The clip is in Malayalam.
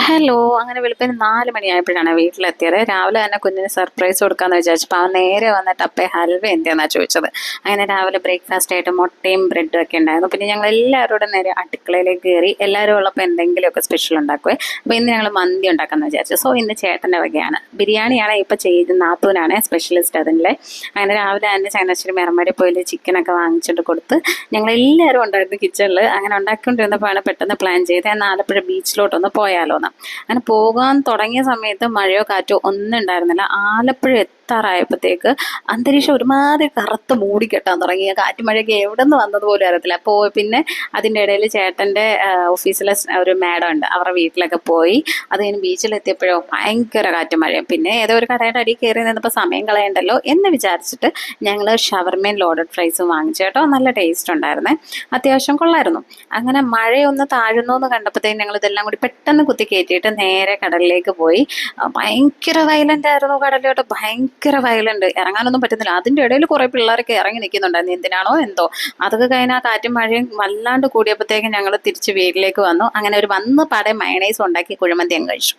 ഹലോ, അങ്ങനെ വെളുപ്പിന് 4 മണിയായപ്പോഴാണ് വീട്ടിലെത്തിയത്. രാവിലെ തന്നെ കുഞ്ഞിന് സർപ്രൈസ് കൊടുക്കാമെന്ന് വിചാരിച്ചപ്പോൾ അവൻ നേരെ വന്നിട്ട് അപ്പേ ഹൽവ എന്തിനാണ് ചോദിച്ചത്. അങ്ങനെ രാവിലെ ബ്രേക്ക്ഫാസ്റ്റ് ആയിട്ട് മുട്ടയും ബ്രെഡും ഒക്കെ ഉണ്ടായിരുന്നു. പിന്നെ ഞങ്ങൾ എല്ലാവരോടും നേരെ അടുക്കളയിലേക്ക് കയറി. എല്ലാവരും ഉള്ളപ്പോൾ എന്തെങ്കിലുമൊക്കെ സ്പെഷ്യൽ ഉണ്ടാക്കുവേ. അപ്പോൾ ഇന്ന് ഞങ്ങൾ മന്തി ഉണ്ടാക്കാമെന്ന് വിചാരിച്ചു. സോ ഇന്ന് ചേട്ടൻ്റെ വകയാണ്. ബിരിയാണിയാണ് ഇപ്പോൾ ചെയ്യുന്ന, നാത്തൂനാണ് സ്പെഷ്യലിസ്റ്റ് അതിൻ്റെ. അങ്ങനെ രാവിലെ തന്നെ ചങ്ങനാശ്ശേരി മെറമടി പോയി ചിക്കനൊക്കെ വാങ്ങിച്ചിട്ട് കൊടുത്ത് ഞങ്ങൾ എല്ലാവരും ഉണ്ടായിരുന്നു കിച്ചണിൽ. അങ്ങനെ ഉണ്ടാക്കിക്കൊണ്ടിരുന്നപ്പോഴാണ് പെട്ടെന്ന് പ്ലാൻ ചെയ്ത് എന്നാൽ ആലപ്പുഴ ബീച്ചിലോട്ടൊന്ന് പോയാലോ എന്ന്. അങ്ങനെ പോകാൻ തുടങ്ങിയ സമയത്ത് മഴയോ കാറ്റോ ഒന്നും ഉണ്ടായിരുന്നില്ല. ആലപ്പുഴ എത്താറായപ്പോഴത്തേക്ക് അന്തരീക്ഷം ഒരുമാതിരി കറുത്ത് മൂടിക്കെട്ടാൻ തുടങ്ങി. കാറ്റും മഴയൊക്കെ എവിടെ നിന്ന് വന്നതുപോലും അറിയത്തില്ല. അപ്പോൾ പിന്നെ അതിൻ്റെ ഇടയിൽ ചേട്ടൻ്റെ ഓഫീസിലെ ഒരു മാഡം ഉണ്ട്, അവരുടെ വീട്ടിലൊക്കെ പോയി. അത് കഴിഞ്ഞ് ബീച്ചിലെത്തിയപ്പോഴോ ഭയങ്കര കാറ്റും മഴയും. പിന്നെ ഏതോ ഒരു കടയുടെ അടിയിൽ കയറി നിന്നപ്പോൾ സമയം കളയണ്ടല്ലോ എന്ന് വിചാരിച്ചിട്ട് ഞങ്ങൾ ഷവർമയും ലോഡഡ് ഫ്രൈസും വാങ്ങിച്ചു കേട്ടോ. നല്ല ടേസ്റ്റ് ഉണ്ടായിരുന്നേ, അത്യാവശ്യം കൊള്ളായിരുന്നു. അങ്ങനെ മഴയൊന്ന് താഴുന്നു എന്ന് കണ്ടപ്പോഴത്തേക്കും ഞങ്ങൾ ഇതെല്ലാം കൂടി പെട്ടെന്ന് കുത്തി കയറ്റിയിട്ട് നേരെ കടലിലേക്ക് പോയി. ഭയങ്കര വയലൻ്റ് ആയിരുന്നു കടലിലോട്ട്, ഭയങ്കര വയലൻ്റ്. ഇറങ്ങാനൊന്നും പറ്റുന്നില്ല. അതിൻ്റെ ഇടയിൽ കുറേ പിള്ളേരൊക്കെ ഇറങ്ങി നിൽക്കുന്നുണ്ടായിരുന്നു, എന്തിനാണോ എന്തോ. അതൊക്കെ കഴിഞ്ഞ് ആ കാറ്റും മഴയും വല്ലാണ്ട് കൂടിയപ്പോഴത്തേക്കും ഞങ്ങൾ തിരിച്ച് വീട്ടിലേക്ക് വന്നു. അങ്ങനെ ഒരു വന്ന് പാടെ മയണൈസ് ഉണ്ടാക്കി കുഴിമന്തി അങ്ങ് കഴിച്ചു.